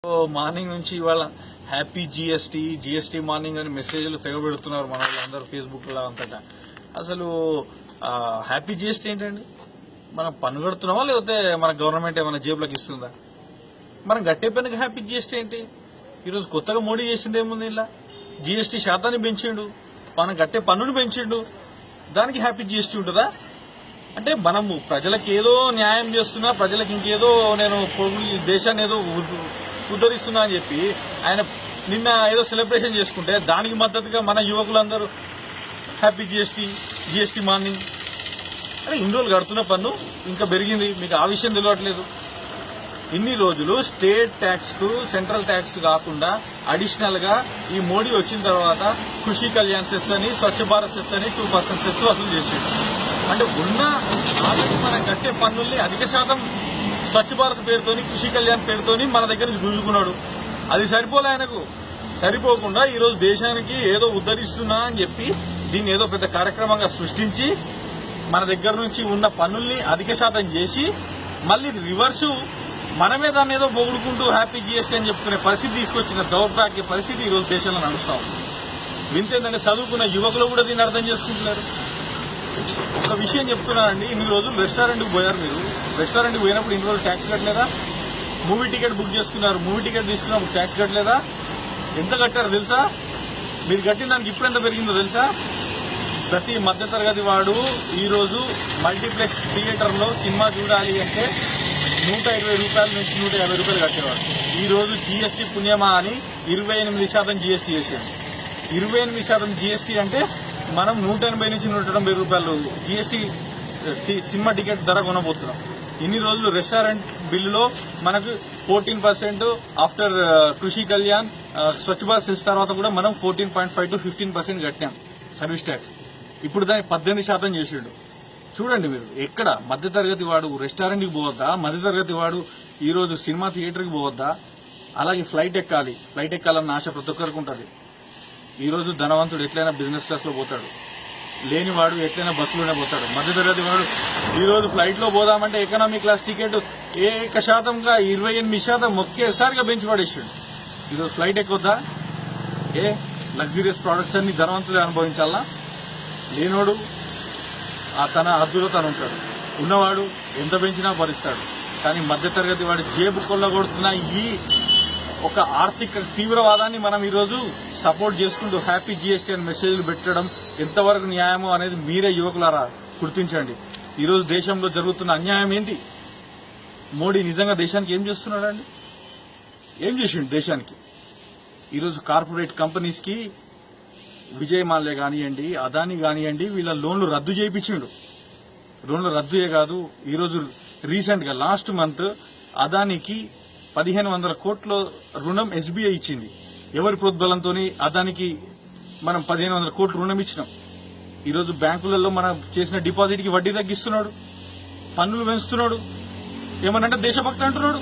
Morning నుంచి ఇవాళ happy GST morning అని మెసేజ్లు తెగబెడుతున్నారు మన వాళ్ళందరూ ఫేస్బుక్ లో అంతటా. అసలు హ్యాపీ జిఎస్టీ ఏంటండి? మనం పన్ను కడుతున్నామా లేకపోతే మన గవర్నమెంట్ ఏమైనా జేబులకు ఇస్తుందా? మనం గట్టే పనికి హ్యాపీ జిఎస్టీ ఏంటి? ఈరోజు కొత్తగా మోడీ చేసింది ఏముంది? ఇలా జిఎస్టీ శాతాన్ని పెంచిండు, మనం కట్టే పన్నును పెంచిండు, దానికి హ్యాపీ జిఎస్టీ ఉంటుందా? అంటే మనము ప్రజలకు ఏదో న్యాయం చేస్తున్నా, ప్రజలకు ఇంకేదో నేను దేశాన్ని ఏదో ఉద్ధరిస్తున్నా అని చెప్పి ఆయన నిన్న ఏదో సెలబ్రేషన్ చేసుకుంటే దానికి మద్దతుగా మన యువకులందరూ హ్యాపీ జిఎస్టీ మార్నింగ్. అరే ఇన్ని రోజులు కడుతున్న పన్ను ఇంకా పెరిగింది, మీకు ఆ విషయం తెలియట్లేదు. ఇన్ని రోజులు స్టేట్ ట్యాక్స్ సెంట్రల్ ట్యాక్స్ కాకుండా అడిషనల్ గా ఈ మోడీ వచ్చిన తర్వాత కృషి కళ్యాణ్ సెస్ అని, స్వచ్ఛ భారత్ సెస్ అని 2% సెస్ వసూలు చేసేది. అంటే ఉన్న ఆల్రెడీ మనం కట్టే పన్నుల్ని అధిక శాతం స్వచ్ఛ భారత్ పేరుతోని, కృషి కళ్యాణ్ పేరుతోని మన దగ్గర నుంచి గుంజుకున్నాడు. అది సరిపోలే ఆయనకు. సరిపోకుండా ఈరోజు దేశానికి ఏదో ఉద్ధరిస్తున్నా అని చెప్పి దీన్ని ఏదో పెద్ద కార్యక్రమంగా సృష్టించి మన దగ్గర నుంచి ఉన్న పన్నుల్ని అధిక శాతం చేసి మళ్ళీ రివర్సు మనమే దాన్ని ఏదో పొగుడుకుంటూ హ్యాపీ జిఎస్టీ అని చెప్పుకునే పరిస్థితి తీసుకొచ్చిన దౌర్భాగ్య పరిస్థితి ఈరోజు దేశంలో నడుస్తా ఉంది. వింతేందంటే చదువుకున్న యువకులు కూడా దీన్ని అర్థం చేసుకుంటున్నారు. ఒక విషయం చెప్తున్నానండి, ఇన్ని రోజులు రెస్టారెంట్కి పోయారు. మీరు రెస్టారెంట్కి పోయినప్పుడు ఇన్ని రోజులు ట్యాక్స్ కట్టలేదా? మూవీ టికెట్ బుక్ చేసుకున్నారు, మూవీ టికెట్ తీసుకున్నప్పుడు ట్యాక్స్ కట్టలేదా? ఎంత కట్టారో తెలుసా? మీరు కట్టిన దానికి ఇప్పుడు ఎంత పెరిగిందో తెలుసా? ప్రతి మధ్యతరగతి వాడు ఈరోజు మల్టీప్లెక్స్ థియేటర్లో సినిమా చూడాలి అంటే 120 రూపాయల నుంచి 150 రూపాయలు కట్టేవాడు. ఈ రోజు జీఎస్టీ పుణ్యమా అని 28% జీఎస్టీ చేశాడు. 28% జీఎస్టీ అంటే మనం 180 నుంచి 170 రూపాయలు జీఎస్టీ సినిమా టికెట్ ధర కొనబోతున్నాం. ఇన్ని రోజులు రెస్టారెంట్ బిల్లులో మనకు 14% ఆఫ్టర్ కృషి కళ్యాణ్ స్వచ్ఛ భారత్ సెస్ తర్వాత కూడా మనం 14.5 to 15% కట్టాం సర్వీస్ ట్యాక్స్. ఇప్పుడు దాన్ని 18% చేసిండు. చూడండి మీరు, ఎక్కడ మధ్యతరగతి వాడు రెస్టారెంట్కి పోవద్దా? మధ్యతరగతి వాడు ఈ రోజు సినిమా థియేటర్కి పోవద్దా? అలాగే ఫ్లైట్ ఎక్కాలన్న ఆశ ప్రతి ఒక్కరికి ఉంటుంది. ఈ రోజు ధనవంతుడు ఎట్లయినా బిజినెస్ క్లాస్ లో పోతాడు, లేనివాడు ఎట్లయినా బస్సులోనే పోతాడు. మధ్యతరగతి వాడు ఈ రోజు ఫ్లైట్ లో పోదామంటే ఎకనామీ క్లాస్ టికెట్ 1% 28% ఒకేసారిగా పెంచి పడేసాడు. ఈరోజు ఫ్లైట్ ఎక్కొద్దా? లగ్జరియస్ ప్రొడక్ట్స్ అన్ని ధనవంతులే అనుభవించాలా? లేనోడు తన హద్దులో తను ఉంటాడు, ఉన్నవాడు ఎంత పెంచినా భరిస్తాడు. కానీ మధ్యతరగతి వాడు జేబు కొల్లగొడుతున్న ఈ ఒక ఆర్థిక తీవ్రవాదాన్ని మనం ఈరోజు సపోర్ట్ చేసుకుంటూ హ్యాపీ జిఎస్టీ అని మెసేజ్లు పెట్టడం ఎంతవరకు న్యాయమో అనేది మీరే యువకులారా గుర్తించండి. ఈరోజు దేశంలో జరుగుతున్న అన్యాయం ఏంటి? మోడీ నిజంగా దేశానికి ఏం చేస్తున్నాడండి? ఏం చేసిండు దేశానికి? ఈరోజు కార్పొరేట్ కంపెనీస్ కి విజయ్ మాల్యా కానివ్వండి, అదానీ కానివ్వండి, వీళ్ళ లోన్లు రద్దు చేయించిండు. లోన్లు రద్దుయే కాదు, ఈరోజు రీసెంట్ గా లాస్ట్ మంత్ అదానీకి 1500 కోట్ల రుణం ఎస్బీఐ ఇచ్చింది. ఎవరి ప్రోద్బలంతో అదానికి మనం 1500 కోట్ల రుణం ఇచ్చినాం. ఈరోజు బ్యాంకులలో మనం చేసిన డిపాజిట్ కి వడ్డీ తగ్గిస్తున్నాడు, పన్నులు పెంచుతున్నాడు, ఏమనంటే దేశభక్తి అంటున్నాడు,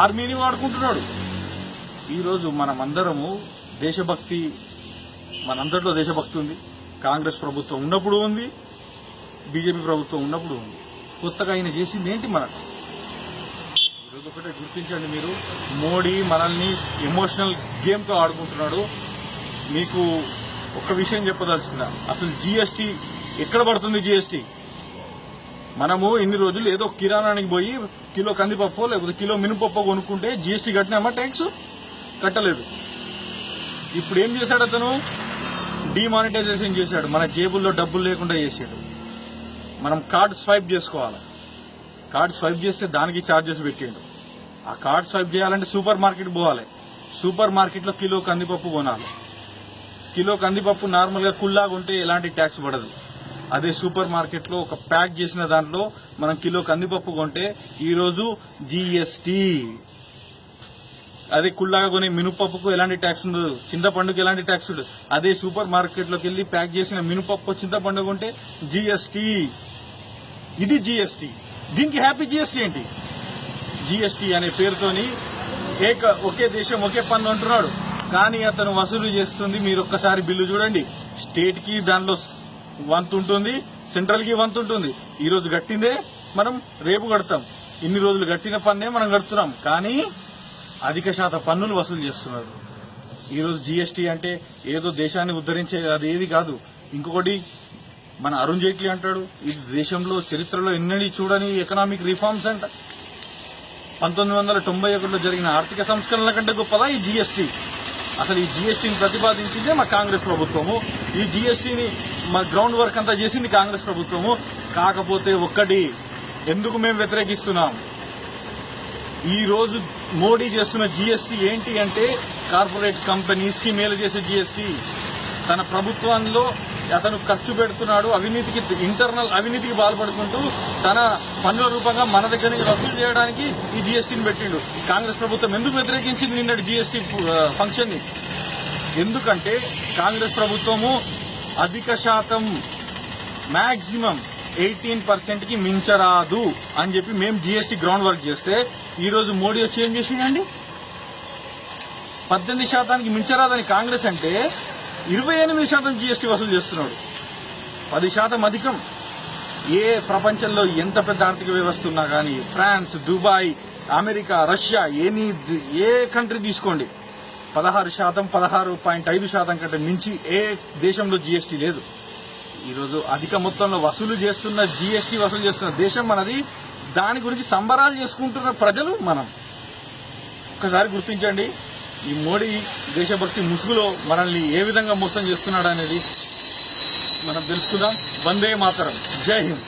ఆర్మీని వాడుకుంటున్నాడు. ఈరోజు మనమందరము దేశభక్తి, మనందరిలో దేశభక్తి ఉంది. కాంగ్రెస్ ప్రభుత్వం ఉన్నప్పుడు ఉంది, బీజేపీ ప్రభుత్వం ఉన్నప్పుడు ఉంది. కొత్తగా ఆయన చేసింది ఏంటి? మనకు ఈరోజు ఒకటే గుర్తించండి మీరు, మోడీ మనల్ని ఎమోషనల్ గేమ్ తో ఆడుకుంటున్నాడు. మీకు ఒక విషయం చెప్పదలుచుకున్నా, అసలు జీఎస్టీ ఎక్కడ పడుతుంది? జీఎస్టీ మనము ఇన్ని రోజులు ఏదో కిరాణానికి పోయి కిలో కందిపప్పు లేకపోతే కిలో మినపప్పు కొనుక్కుంటే జీఎస్టీ కట్టినామా? ట్యాక్స్ కట్టలేదు. ఇప్పుడు ఏం చేశాడు అతను? డిమానిటైజేషన్ చేశాడు. మన జేబుల్లో డబ్బులు లేకుండా చేశాడు. మనం కార్డు స్వైప్ చేసుకోవాలి. కార్డు స్వైప్ చేస్తే దానికి ఛార్జెస్ పెట్టిండు. ఆ కార్డు స్వైప్ చేయాలంటే సూపర్ మార్కెట్ పోవాలి. సూపర్ మార్కెట్ లో కిలో కందిపప్పు కొనాలి. కిలో కందిపప్పు నార్మల్ గా కుల్లాగా ఉంటే ఎలాంటి ట్యాక్స్ పడదు. అదే సూపర్ మార్కెట్ లో ఒక ప్యాక్ చేసిన దాంట్లో మనం కిలో కందిపప్పు కొంటే ఈ రోజు జీఎస్టీ. అదే కుల్లాగా కొనే మినపప్పుకు ఎలాంటి ట్యాక్స్ ఉండదు, చింతపండుకు ఎలాంటి ట్యాక్స్ ఉండదు. అదే సూపర్ మార్కెట్ లోకి వెళ్లి ప్యాక్ చేసిన మినపప్పు చింతపండు కొంటే జీఎస్టీ. ఇది జీఎస్టీ. దీనికి హ్యాపీ జీఎస్టీ ఏంటి? జీఎస్టీ అనే పేరుతోని ఒకే దేశం ఒకే పన్ను అంటున్నాడు, కానీ అతను వసూలు చేస్తుంది. మీరు ఒక్కసారి బిల్లు చూడండి, స్టేట్ కి దానిలో వంతు ఉంటుంది, సెంట్రల్ కి వంతు ఉంటుంది. ఈ రోజు కట్టిందే మనం రేపు కడతాం. ఇన్ని రోజులు కట్టిన పన్నే మనం కడుతున్నాం. కానీ అధిక శాతం పన్నులు వసూలు చేస్తున్నారు. ఈరోజు జీఎస్టీ అంటే ఏదో దేశాన్ని ఉద్ధరించే అది ఏది కాదు. ఇంకొకటి మన అరుణ్ జైట్లీ అంటాడు, ఈ దేశంలో చరిత్రలో ఎన్నడూ చూడని ఎకనామిక్ రిఫార్మ్స్ అంట. 1991లో జరిగిన ఆర్థిక సంస్కరణల కంటే గొప్పదా ఈ జీఎస్టీ? అసలు ఈ జీఎస్టీని ప్రతిపాదించిందే మా కాంగ్రెస్ ప్రభుత్వము. ఈ జీఎస్టీని మా గ్రౌండ్ వర్క్ అంతా చేసింది కాంగ్రెస్ ప్రభుత్వము. కాకపోతే ఒక్కటి ఎందుకు మేము వ్యతిరేకిస్తున్నాం, ఈ రోజు మోడీ చేస్తున్న జీఎస్టీ ఏంటి అంటే కార్పొరేట్ కంపెనీస్ కి మేలు చేసే జీఎస్టీ. తన ప్రభుత్వంలో అతను ఖర్చు పెడుతున్నాడు, అవినీతికి ఇంటర్నల్ అవినీతికి పాల్పడుకుంటూ తన పన్నుల రూపంగా మన దగ్గర నుంచి వసూలు చేయడానికి ఈ జీఎస్టీని పెట్టిండు. కాంగ్రెస్ ప్రభుత్వం ఎందుకు వ్యతిరేకించింది నిన్నటి జీఎస్టీ ఫంక్షన్ ని? ఎందుకంటే కాంగ్రెస్ ప్రభుత్వము అధిక శాతం మాక్సిమం 18% కి మించరాదు అని చెప్పి మేము జీఎస్టీ గ్రౌండ్ వర్క్ చేస్తే ఈ రోజు మోడీ వచ్చి ఏం చేసిండండి, 18% మించరాదని కాంగ్రెస్ అంటే 28% జీఎస్టీ వసూలు చేస్తున్నాడు. 10% అధికం. ఏ ప్రపంచంలో ఎంత పెద్ద ఆర్థిక వ్యవస్థ ఉన్నా కానీ ఫ్రాన్స్, దుబాయ్, అమెరికా, రష్యా, ఏ కంట్రీ తీసుకోండి 16%, 16.5% కంటే మించి ఏ దేశంలో జీఎస్టీ లేదు. ఈరోజు అధిక మొత్తంలో వసూలు చేస్తున్న జీఎస్టీ వసూలు చేస్తున్న దేశం మనది. దాని గురించి సంబరాలు చేసుకుంటున్న ప్రజలు మనం. ఒకసారి గుర్తించండి, ఈ మోడీ దేశభక్తి ముసుగులో మనల్ని ఏ విధంగా మోసం చేస్తున్నాడు అనేది మనం తెలుసుకుందాం. వందే మాతరం. జై హింద్.